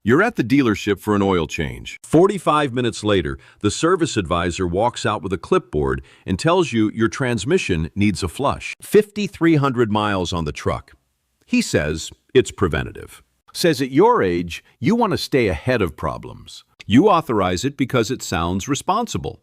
You're at the dealership for an oil change. 45 minutes later, the service advisor walks out with a clipboard and tells you your transmission needs a flush. 5,300 miles on the truck. He says it's preventative. Says at your age, you want to stay ahead of problems. You authorize it because it sounds responsible.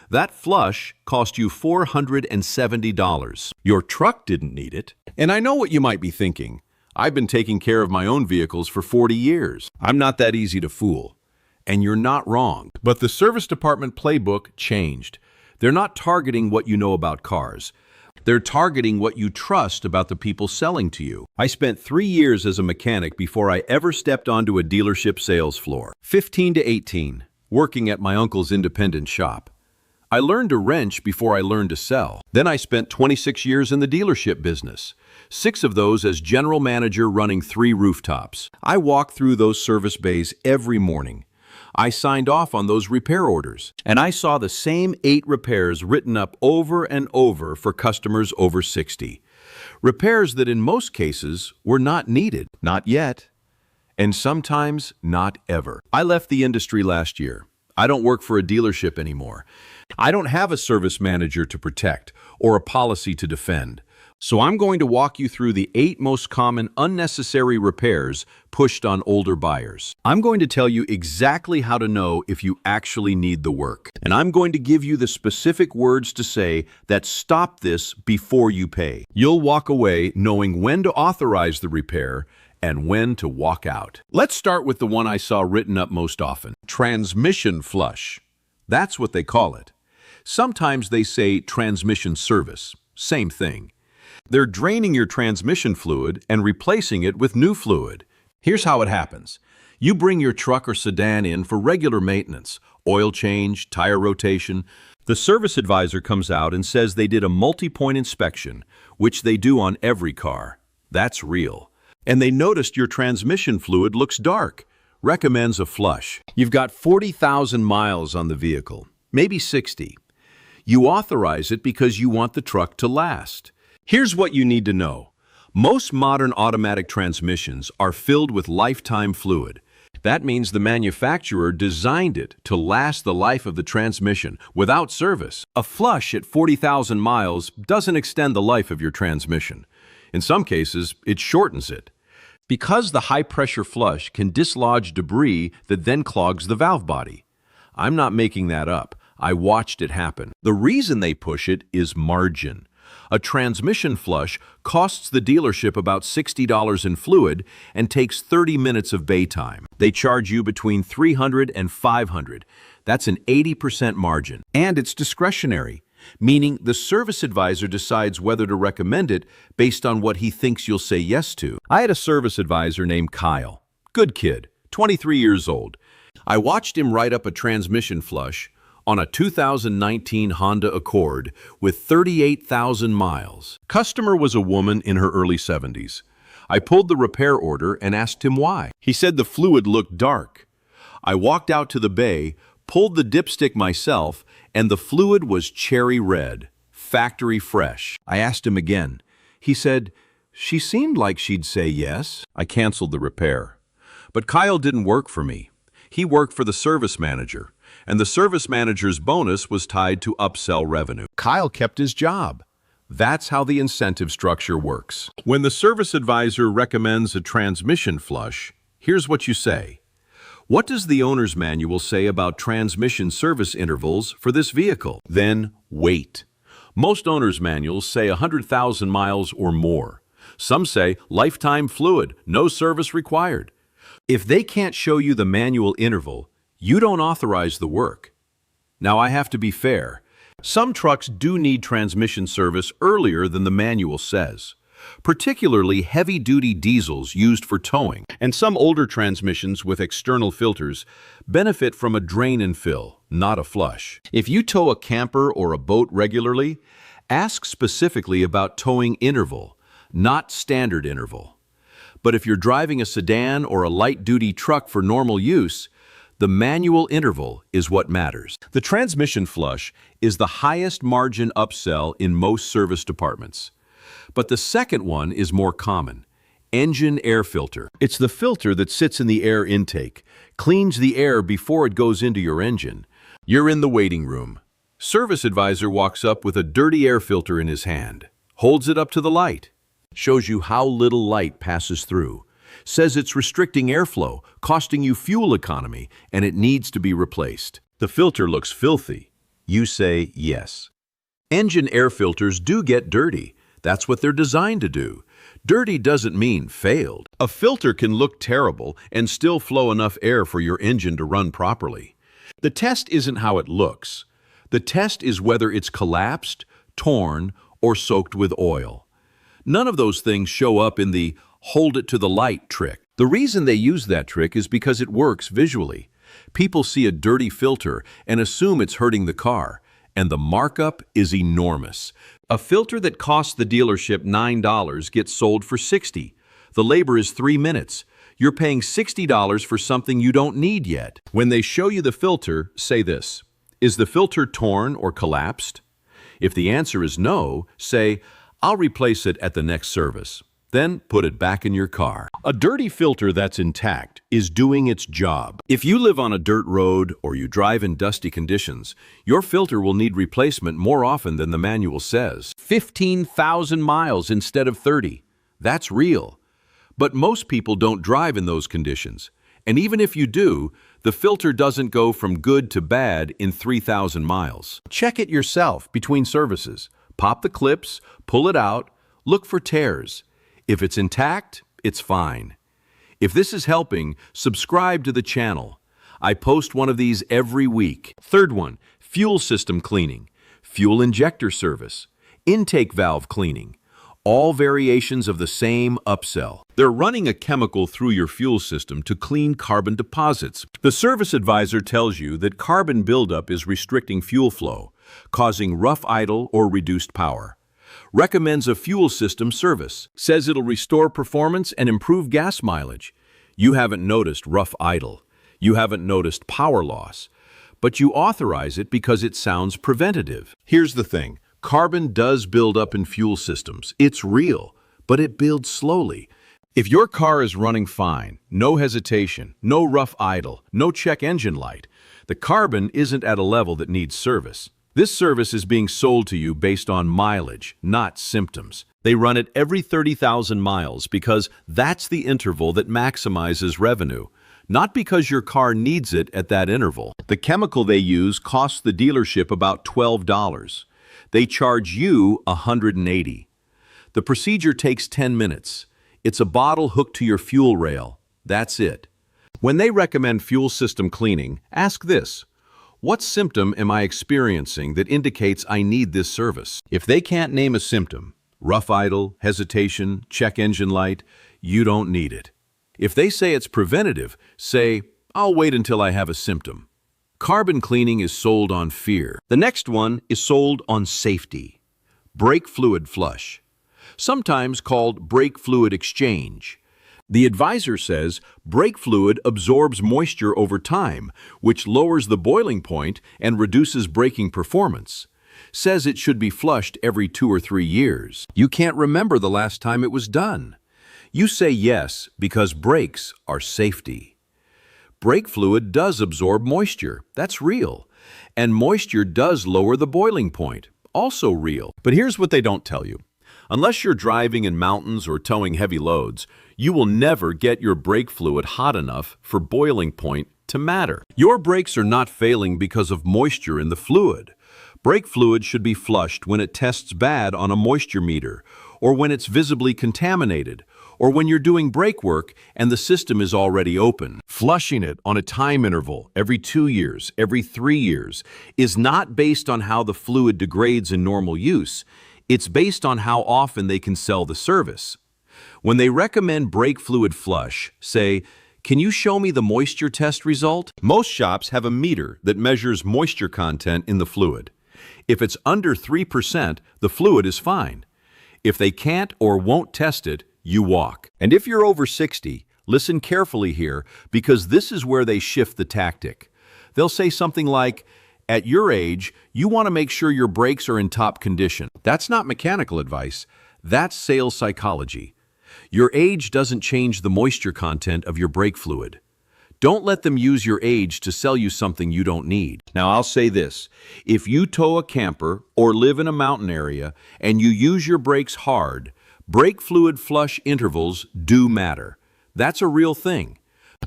That flush cost you $470. Your truck didn't need it. And I know what you might be thinking. I've been taking care of my own vehicles for 40 years. I'm not that easy to fool. And you're not wrong. But the service department playbook changed. They're not targeting what you know about cars. They're targeting what you trust about the people selling to you. I spent 3 years as a mechanic before I ever stepped onto a dealership sales floor. 15 to 18, working at my uncle's independent shop. I learned to wrench before I learned to sell. Then I spent 26 years in the dealership business, 6 of those as general manager running 3 rooftops. I walked through those service bays every morning. I signed off on those repair orders, and I saw the same 8 repairs written up over and over for customers over 60. Repairs that in most cases were not needed, not yet, and sometimes not ever. I left the industry last year. I don't work for a dealership anymore. I don't have a service manager to protect or a policy to defend. So I'm going to walk you through the 8 most common unnecessary repairs pushed on older buyers. I'm going to tell you exactly how to know if you actually need the work. And I'm going to give you the specific words to say that stop this before you pay. You'll walk away knowing when to authorize the repair and when to walk out. Let's start with the one I saw written up most often. Transmission flush. That's what they call it. Sometimes they say transmission service. Same thing. They're draining your transmission fluid and replacing it with new fluid. Here's how it happens. You bring your truck or sedan in for regular maintenance, oil change, tire rotation. The service advisor comes out and says they did a multi-point inspection, which they do on every car. That's real. And they noticed your transmission fluid looks dark. Recommends a flush. You've got 40,000 miles on the vehicle, maybe 60. You authorize it because you want the truck to last. Here's what you need to know. Most modern automatic transmissions are filled with lifetime fluid. That means the manufacturer designed it to last the life of the transmission without service. A flush at 40,000 miles doesn't extend the life of your transmission. In some cases, it shortens it. Because the high-pressure flush can dislodge debris that then clogs the valve body. I'm not making that up. I watched it happen. The reason they push it is margin. A transmission flush costs the dealership about $60 in fluid and takes 30 minutes of bay time. They charge you between $300 and $500. That's an 80% margin. And it's discretionary, meaning the service advisor decides whether to recommend it based on what he thinks you'll say yes to. I had a service advisor named Kyle. Good kid, 23 years old. I watched him write up a transmission flush on a 2019 Honda Accord with 38,000 miles. Customer was a woman in her early 70s. I pulled the repair order and asked him why. He said the fluid looked dark. I walked out to the bay, pulled the dipstick myself, and the fluid was cherry red, factory fresh. I asked him again. He said, she seemed like she'd say yes. I canceled the repair. But Kyle didn't work for me. He worked for the service manager, and the service manager's bonus was tied to upsell revenue. Kyle kept his job. That's how the incentive structure works. When the service advisor recommends a transmission flush, here's what you say. What does the owner's manual say about transmission service intervals for this vehicle? Then wait. Most owner's manuals say 100,000 miles or more. Some say lifetime fluid, no service required. If they can't show you the manual interval, you don't authorize the work. Now, I have to be fair. Some trucks do need transmission service earlier than the manual says, particularly heavy-duty diesels used for towing. And some older transmissions with external filters benefit from a drain and fill, not a flush. If you tow a camper or a boat regularly, ask specifically about towing interval, not standard interval. But if you're driving a sedan or a light-duty truck for normal use, the manual interval is what matters. The transmission flush is the highest margin upsell in most service departments. But the second one is more common. Engine air filter. It's the filter that sits in the air intake, cleans the air before it goes into your engine. You're in the waiting room. Service advisor walks up with a dirty air filter in his hand, holds it up to the light, shows you how little light passes through, says it's restricting airflow, costing you fuel economy, and it needs to be replaced. The filter looks filthy. You say yes. Engine air filters do get dirty. That's what they're designed to do. Dirty doesn't mean failed. A filter can look terrible and still flow enough air for your engine to run properly. The test isn't how it looks. The test is whether it's collapsed, torn, or soaked with oil. None of those things show up in the hold it to the light trick. The reason they use that trick is because it works visually. People see a dirty filter and assume it's hurting the car, and the markup is enormous. A filter that costs the dealership $9 gets sold for $60. The labor is 3 minutes. You're paying $60 for something you don't need yet. When they show you the filter, say this: is the filter torn or collapsed? If the answer is no, say, I'll replace it at the next service. Then put it back in your car. A dirty filter that's intact is doing its job. If you live on a dirt road or you drive in dusty conditions, your filter will need replacement more often than the manual says. 15,000 miles instead of 30. That's real. But most people don't drive in those conditions. And even if you do, the filter doesn't go from good to bad in 3,000 miles. Check it yourself between services. Pop the clips, pull it out, look for tears. If it's intact, it's fine. If this is helping, subscribe to the channel. I post one of these every week. Third one, fuel system cleaning, fuel injector service, intake valve cleaning, all variations of the same upsell. They're running a chemical through your fuel system to clean carbon deposits. The service advisor tells you that carbon buildup is restricting fuel flow, causing rough idle or reduced power. Recommends a fuel system service, says it'll restore performance and improve gas mileage. You haven't noticed rough idle. You haven't noticed power loss. But you authorize it because it sounds preventative. Here's the thing. Carbon does build up in fuel systems. It's real, but it builds slowly. If your car is running fine, no hesitation, no rough idle, no check engine light, the carbon isn't at a level that needs service. This service is being sold to you based on mileage, not symptoms. They run it every 30,000 miles because that's the interval that maximizes revenue, not because your car needs it at that interval. The chemical they use costs the dealership about $12. They charge you $180. The procedure takes 10 minutes. It's a bottle hooked to your fuel rail. That's it. When they recommend fuel system cleaning, ask this: what symptom am I experiencing that indicates I need this service? If they can't name a symptom, rough idle, hesitation, check engine light, you don't need it. If they say it's preventative, say, I'll wait until I have a symptom. Carbon cleaning is sold on fear. The next one is sold on safety. Brake fluid flush, sometimes called brake fluid exchange. The advisor says brake fluid absorbs moisture over time, which lowers the boiling point and reduces braking performance. Says it should be flushed every 2 or 3 years. You can't remember the last time it was done. You say yes because brakes are safety. Brake fluid does absorb moisture. That's real. And moisture does lower the boiling point. Also real. But here's what they don't tell you. Unless you're driving in mountains or towing heavy loads, you will never get your brake fluid hot enough for boiling point to matter. Your brakes are not failing because of moisture in the fluid. Brake fluid should be flushed when it tests bad on a moisture meter, or when it's visibly contaminated, or when you're doing brake work and the system is already open. Flushing it on a time interval every 2 years, every 3 years, is not based on how the fluid degrades in normal use. It's based on how often they can sell the service. When they recommend brake fluid flush, say, can you show me the moisture test result? Most shops have a meter that measures moisture content in the fluid. If it's under 3%, the fluid is fine. If they can't or won't test it, you walk. And if you're over 60, listen carefully here, because this is where they shift the tactic. They'll say something like, at your age, you want to make sure your brakes are in top condition. That's not mechanical advice. That's sales psychology. Your age doesn't change the moisture content of your brake fluid. Don't let them use your age to sell you something you don't need. Now, I'll say this. If you tow a camper or live in a mountain area and you use your brakes hard, brake fluid flush intervals do matter. That's a real thing.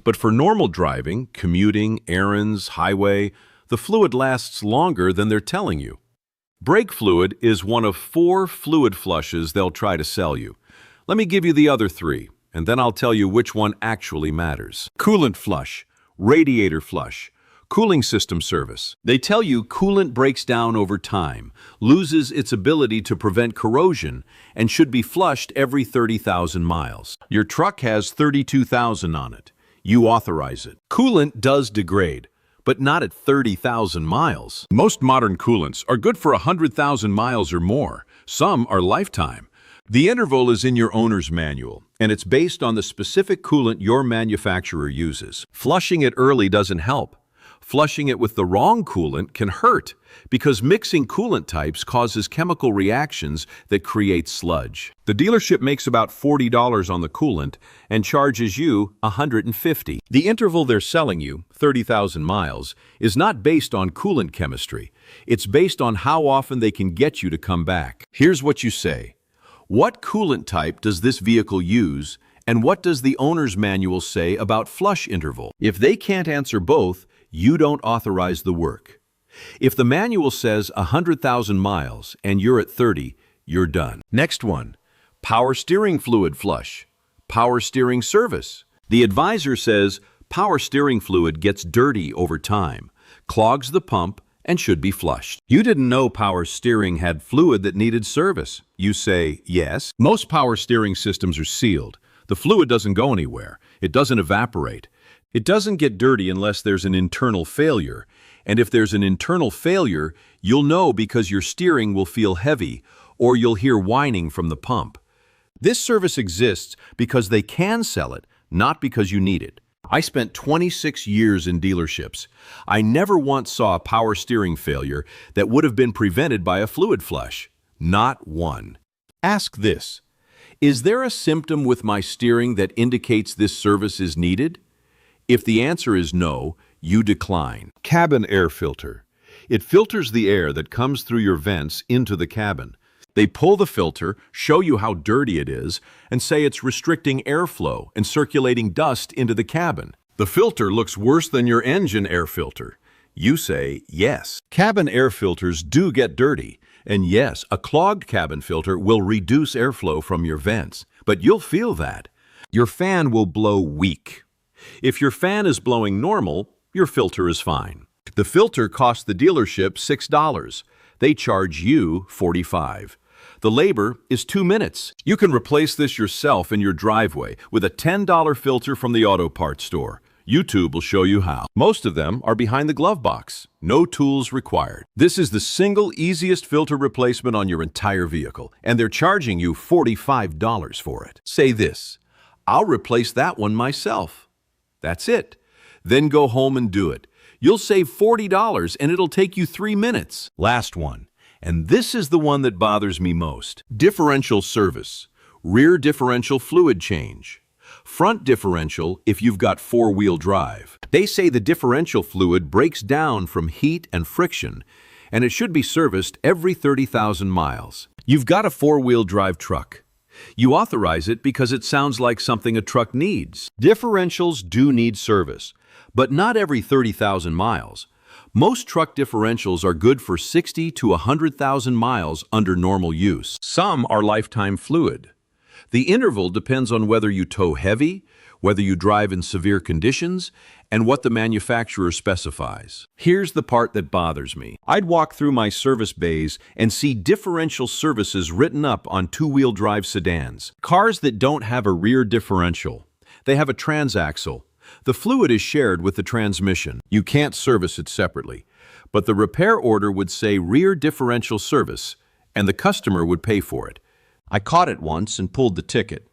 But for normal driving, commuting, errands, highway, the fluid lasts longer than they're telling you. Brake fluid is one of 4 fluid flushes they'll try to sell you. Let me give you the other 3, and then I'll tell you which one actually matters. Coolant flush, radiator flush, cooling system service. They tell you coolant breaks down over time, loses its ability to prevent corrosion, and should be flushed every 30,000 miles. Your truck has 32,000 on it. You authorize it. Coolant does degrade, but not at 30,000 miles. Most modern coolants are good for 100,000 miles or more. Some are lifetime. The interval is in your owner's manual, and it's based on the specific coolant your manufacturer uses. Flushing it early doesn't help. Flushing it with the wrong coolant can hurt because mixing coolant types causes chemical reactions that create sludge. The dealership makes about $40 on the coolant and charges you $150. The interval they're selling you, 30,000 miles, is not based on coolant chemistry. It's based on how often they can get you to come back. Here's what you say. What coolant type does this vehicle use, and what does the owner's manual say about flush interval? If they can't answer both, you don't authorize the work. If the manual says 100,000 miles and you're at 30, you're done. Next one, power steering fluid flush, power steering service. The advisor says power steering fluid gets dirty over time, clogs the pump, and should be flushed. You didn't know power steering had fluid that needed service. You say yes. Most power steering systems are sealed. The fluid doesn't go anywhere. It doesn't evaporate. It doesn't get dirty unless there's an internal failure. And if there's an internal failure, you'll know because your steering will feel heavy or you'll hear whining from the pump. This service exists because they can sell it, not because you need it. I spent 26 years in dealerships. I never once saw a power steering failure that would have been prevented by a fluid flush. Not one. Ask this. Is there a symptom with my steering that indicates this service is needed? If the answer is no, you decline. Cabin air filter. It filters the air that comes through your vents into the cabin. They pull the filter, show you how dirty it is, and say it's restricting airflow and circulating dust into the cabin. The filter looks worse than your engine air filter. You say yes. Cabin air filters do get dirty, and yes, a clogged cabin filter will reduce airflow from your vents, but you'll feel that. Your fan will blow weak. If your fan is blowing normal, your filter is fine. The filter costs the dealership $6. They charge you $45. The labor is 2 minutes. You can replace this yourself in your driveway with a $10 filter from the auto parts store. YouTube will show you how. Most of them are behind the glove box. No tools required. This is the single easiest filter replacement on your entire vehicle, and they're charging you $45 for it. Say this, I'll replace that one myself. That's it. Then go home and do it. You'll save $40 and it'll take you 3 minutes. Last one. And this is the one that bothers me most. Differential service. Rear differential fluid change. Front differential if you've got 4-wheel drive. They say the differential fluid breaks down from heat and friction, and it should be serviced every 30,000 miles. You've got a 4-wheel drive truck. You authorize it because it sounds like something a truck needs. Differentials do need service, but not every 30,000 miles. Most truck differentials are good for 60 to 100,000 miles under normal use. Some are lifetime fluid. The interval depends on whether you tow heavy, whether you drive in severe conditions, and what the manufacturer specifies. Here's the part that bothers me. I'd walk through my service bays and see differential services written up on 2-wheel drive sedans. Cars that don't have a rear differential. They have a transaxle. The fluid is shared with the transmission. You can't service it separately. But the repair order would say rear differential service, and the customer would pay for it. I caught it once and pulled the ticket.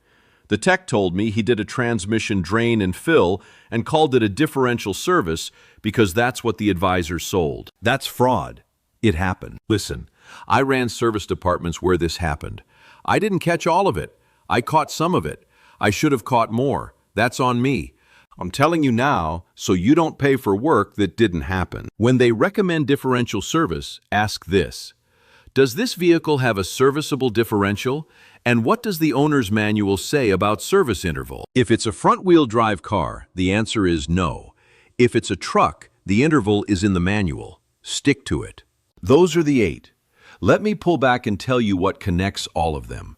The tech told me he did a transmission drain and fill and called it a differential service because that's what the advisor sold. That's fraud. It happened. Listen, I ran service departments where this happened. I didn't catch all of it. I caught some of it. I should have caught more. That's on me. I'm telling you now, so you don't pay for work that didn't happen. When they recommend differential service, ask this. Does this vehicle have a serviceable differential? And what does the owner's manual say about service interval? If it's a front-wheel drive car, the answer is no. If it's a truck, the interval is in the manual. Stick to it. Those are the 8. Let me pull back and tell you what connects all of them.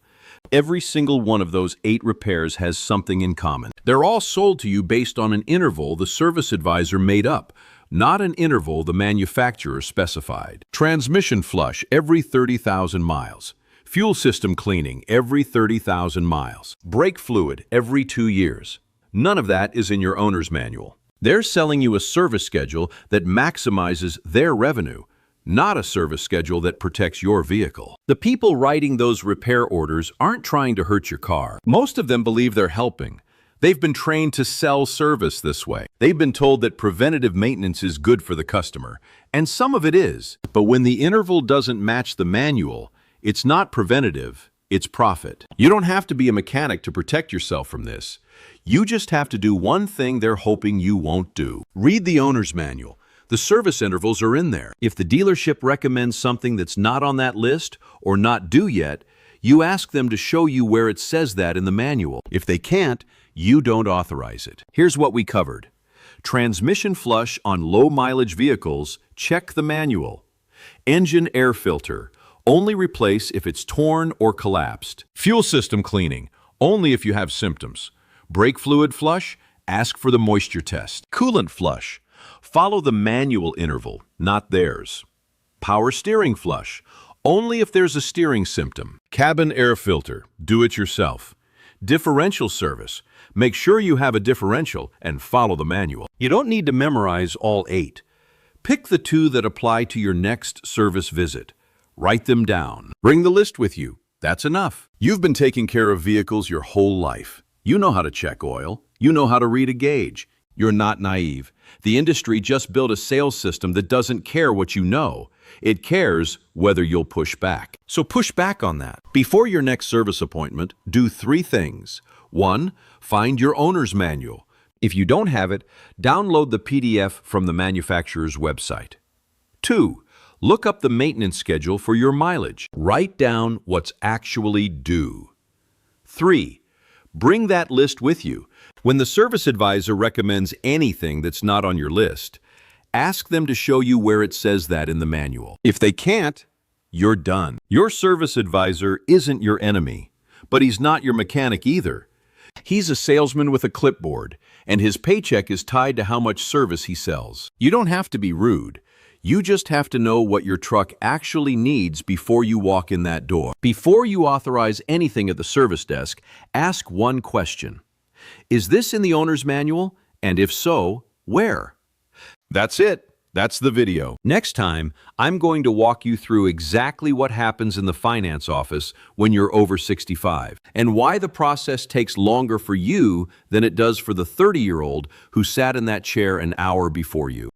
Every single one of those 8 repairs has something in common. They're all sold to you based on an interval the service advisor made up, not an interval the manufacturer specified. Transmission flush every 30,000 miles. Fuel system cleaning every 30,000 miles. Brake fluid every 2 years. None of that is in your owner's manual. They're selling you a service schedule that maximizes their revenue, not a service schedule that protects your vehicle. The people writing those repair orders aren't trying to hurt your car. Most of them believe they're helping. They've been trained to sell service this way. They've been told that preventative maintenance is good for the customer, and some of it is. But when the interval doesn't match the manual, it's not preventative, it's profit. You don't have to be a mechanic to protect yourself from this. You just have to do one thing they're hoping you won't do. Read the owner's manual. The service intervals are in there. If the dealership recommends something that's not on that list or not due yet, you ask them to show you where it says that in the manual. If they can't, you don't authorize it. Here's what we covered. Transmission flush on low-mileage vehicles, check the manual. Engine air filter, only replace if it's torn or collapsed. Fuel system cleaning, only if you have symptoms. Brake fluid flush, ask for the moisture test. Coolant flush, follow the manual interval, not theirs. Power steering flush, only if there's a steering symptom. Cabin air filter, do it yourself. Differential service, make sure you have a differential and follow the manual. You don't need to memorize all 8. Pick the 2 that apply to your next service visit. Write them down. Bring the list with you. That's enough. You've been taking care of vehicles your whole life. You know how to check oil. You know how to read a gauge. You're not naive. The industry just built a sales system that doesn't care what you know. It cares whether you'll push back. So push back on that. Before your next service appointment, do 3 things. 1, find your owner's manual. If you don't have it, download the PDF from the manufacturer's website. 2, look up the maintenance schedule for your mileage. Write down what's actually due. 3, bring that list with you. When the service advisor recommends anything that's not on your list, ask them to show you where it says that in the manual. If they can't, you're done. Your service advisor isn't your enemy, but he's not your mechanic either. He's a salesman with a clipboard, and his paycheck is tied to how much service he sells. You don't have to be rude. You just have to know what your truck actually needs before you walk in that door. Before you authorize anything at the service desk, ask one question. Is this in the owner's manual? And if so, where? That's it. That's the video. Next time, I'm going to walk you through exactly what happens in the finance office when you're over 65 and why the process takes longer for you than it does for the 30-year-old who sat in that chair an hour before you.